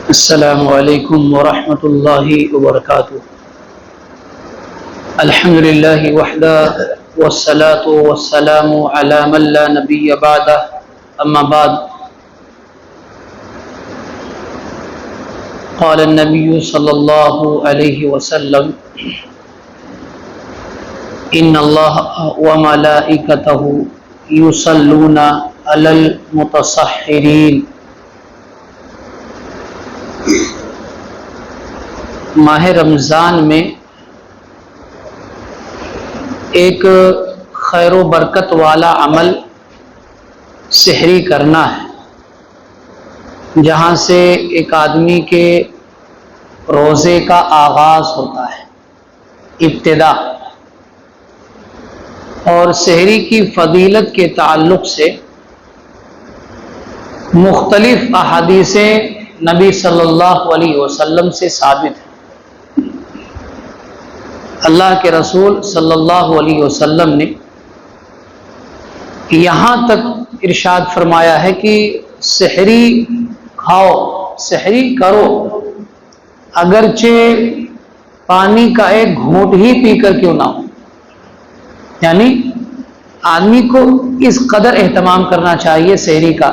السلام علیکم ورحمۃ اللہ وبرکاتہ۔ الحمد للہ وحدہ والصلاة والسلام علی من لا نبی بعدہ، اما بعد، قال النبی صلی اللہ علیہ وسلم ان اللہ وملائکتہ یصلون علی المتصحرین۔ ماہ رمضان میں ایک خیر و برکت والا عمل سحری کرنا ہے، جہاں سے ایک آدمی کے روزے کا آغاز ہوتا ہے، ابتدا۔ اور سحری کی فضیلت کے تعلق سے مختلف احادیثیں نبی صلی اللہ علیہ وسلم سے ثابت ہیں۔ اللہ کے رسول صلی اللہ علیہ وسلم نے یہاں تک ارشاد فرمایا ہے کہ سحری کھاؤ، سحری کرو، اگرچہ پانی کا ایک گھونٹ ہی پی کر کیوں نہ ہو۔ یعنی آدمی کو اس قدر اہتمام کرنا چاہیے سحری کا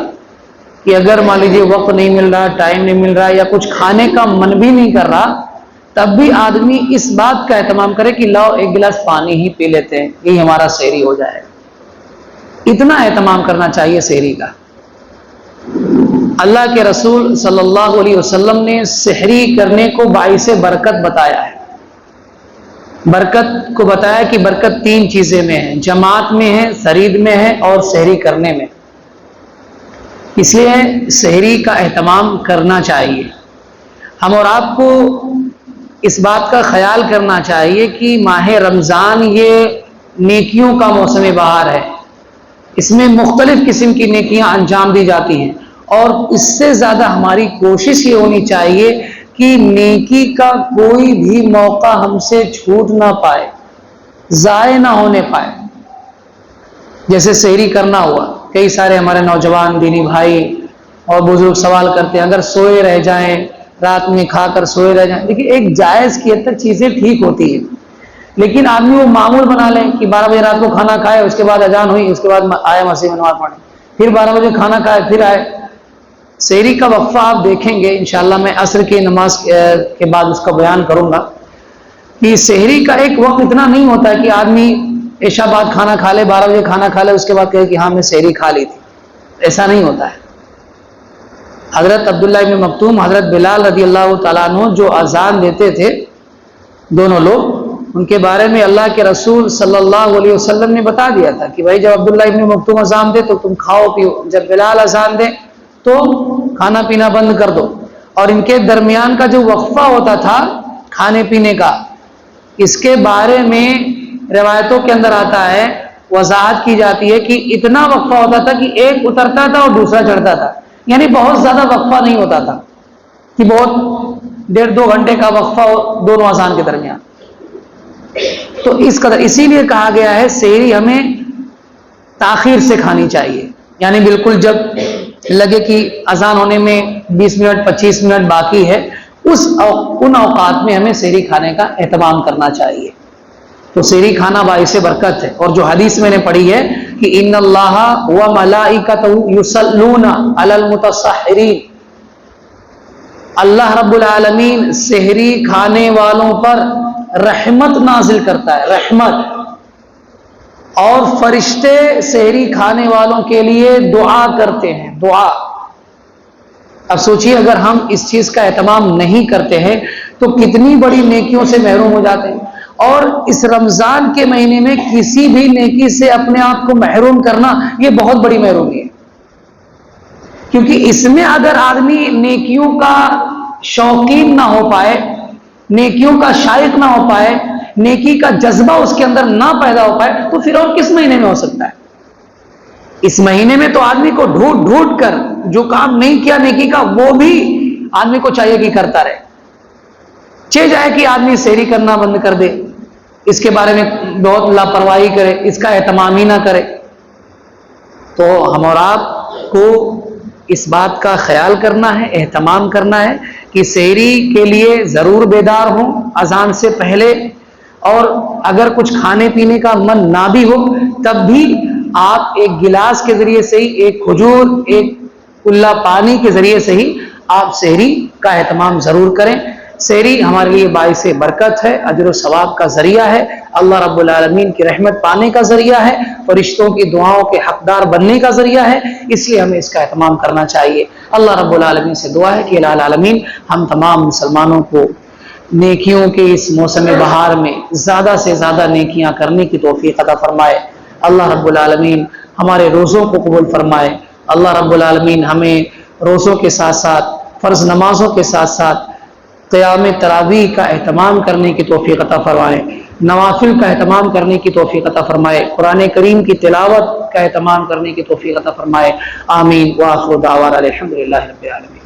کہ اگر مان لیجیے وقت نہیں مل رہا، ٹائم نہیں مل رہا، یا کچھ کھانے کا من بھی نہیں کر رہا، تب بھی آدمی اس بات کا اہتمام کرے کہ لاؤ ایک گلاس پانی ہی پی لیتے ہیں، یہی ہمارا سحری ہو جائے گا۔ اتنا اہتمام کرنا چاہیے سحری کا۔ اللہ کے رسول صلی اللہ علیہ وسلم نے سحری کرنے کو باعث برکت بتایا ہے۔ برکت کو بتایا کہ برکت تین چیزیں میں ہے، جماعت میں ہے، سرید میں ہے، اور سحری کرنے میں۔ اس لیے سحری کا اہتمام کرنا چاہیے۔ ہم اور آپ کو اس بات کا خیال کرنا چاہیے کہ ماہ رمضان یہ نیکیوں کا موسم بہار ہے، اس میں مختلف قسم کی نیکیاں انجام دی جاتی ہیں، اور اس سے زیادہ ہماری کوشش یہ ہونی چاہیے کہ نیکی کا کوئی بھی موقع ہم سے چھوٹ نہ پائے، ضائع نہ ہونے پائے۔ جیسے سحری کرنا ہوا، کئی سارے ہمارے نوجوان دینی بھائی اور بزرگ سوال کرتے ہیں، اگر سوئے رہ جائیں، رات میں کھا کر سوئے رہ جائیں۔ دیکھیے ایک جائز کی حد تک چیزیں ٹھیک ہوتی ہیں، لیکن آدمی وہ معمول بنا لیں کہ 12 بجے رات کو کھانا کھائے، اس کے بعد اذان ہوئی، اس کے بعد آئے مسجد میں نماز پڑھیں، پھر 12 بجے کھانا کھائے، پھر آئے۔ سحری کا وقفہ آپ دیکھیں گے انشاءاللہ، میں عصر کی نماز کے بعد اس کا بیان کروں گا کہ سحری کا ایک وقت اتنا نہیں ہوتا ہے کہ آدمی عشاء بعد کھانا کھا لے، 12 بجے کھانا کھا لے، اس کے بعد کہے کہ ہاں میں سحری کھا لی تھی۔ ایسا نہیں ہوتا ہے۔ حضرت عبداللہ ابن مکتوم، حضرت بلال رضی اللہ تعالیٰ عنہ جو اذان دیتے تھے، دونوں لوگ، ان کے بارے میں اللہ کے رسول صلی اللہ علیہ وسلم نے بتا دیا تھا کہ بھائی جب عبداللہ ابن مکتوم اذان دے تو تم کھاؤ پیو، جب بلال اذان دے تو کھانا پینا بند کر دو۔ اور ان کے درمیان کا جو وقفہ ہوتا تھا کھانے پینے کا، اس کے بارے میں روایتوں کے اندر آتا ہے، وضاحت کی جاتی ہے کہ اتنا وقفہ ہوتا تھا کہ ایک اترتا تھا اور دوسرا چڑھتا تھا، یعنی بہت زیادہ وقفہ نہیں ہوتا تھا کہ بہت 1.5-2 گھنٹے کا وقفہ ہو دونوں اذان کے درمیان۔ تو اس قدر، اسی لیے کہا گیا ہے سحری ہمیں تاخیر سے کھانی چاہیے، یعنی بالکل جب لگے کہ اذان ہونے میں 20 منٹ 25 منٹ باقی ہے، ان اوقات میں ہمیں سحری کھانے کا اہتمام کرنا چاہیے۔ تو سحری کھانا باعث برکت ہے، اور جو حدیث میں نے پڑھی ہے کہ ان اللہ وملائکتہ یصلون علی المتصحرین، اللہ رب العالمین سحری کھانے والوں پر رحمت نازل کرتا ہے، رحمت، اور فرشتے سحری کھانے والوں کے لیے دعا کرتے ہیں، دعا۔ اب سوچئے اگر ہم اس چیز کا اہتمام نہیں کرتے ہیں تو کتنی بڑی نیکیوں سے محروم ہو جاتے ہیں۔ اور اس رمضان کے مہینے میں کسی بھی نیکی سے اپنے آپ کو محروم کرنا یہ بہت بڑی محرومی ہے، کیونکہ اس میں اگر آدمی نیکیوں کا شوقین نہ ہو پائے، نیکیوں کا شائق نہ ہو پائے، نیکی کا جذبہ اس کے اندر نہ پیدا ہو پائے، تو پھر اور کس مہینے میں ہو سکتا ہے؟ اس مہینے میں تو آدمی کو ڈھونڈ ڈھونڈ کر جو کام نہیں کیا نیکی کا، وہ بھی آدمی کو چاہیے کہ کرتا رہے۔ چاہے جائے کہ آدمی سحری کرنا بند کر دے، اس کے بارے میں بہت لاپرواہی کرے، اس کا اہتمام ہی نہ کرے۔ تو ہم اور آپ کو اس بات کا خیال کرنا ہے، اہتمام کرنا ہے کہ سحری کے لیے ضرور بیدار ہوں اذان سے پہلے، اور اگر کچھ کھانے پینے کا من نہ بھی ہو تب بھی آپ ایک گلاس کے ذریعے سے ہی، ایک کھجور، ایک کلہ پانی کے ذریعے سے ہی آپ سحری کا اہتمام ضرور کریں۔ سحری ہمارے لیے باعث برکت ہے، اجر و ثواب کا ذریعہ ہے، اللہ رب العالمین کی رحمت پانے کا ذریعہ ہے، فرشتوں کی دعاؤں کے حقدار بننے کا ذریعہ ہے، اس لیے ہمیں اس کا اہتمام کرنا چاہیے۔ اللہ رب العالمین سے دعا ہے کہ الہ العالمین ہم تمام مسلمانوں کو نیکیوں کے اس موسم بہار میں زیادہ سے زیادہ نیکیاں کرنے کی توفیق عطا فرمائے۔ اللہ رب العالمین ہمارے روزوں کو قبول فرمائے۔ اللہ رب العالمین ہمیں روزوں کے ساتھ ساتھ فرض نمازوں کے ساتھ ساتھ قیام تراویح کا اہتمام کرنے کی توفیق عطا فرمائے، نوافل کا اہتمام کرنے کی توفیق عطا فرمائے، قرآن کریم کی تلاوت کا اہتمام کرنے کی توفیق عطا فرمائے۔ آمین۔ وآخر دعوانا الحمدللہ رب العالمین۔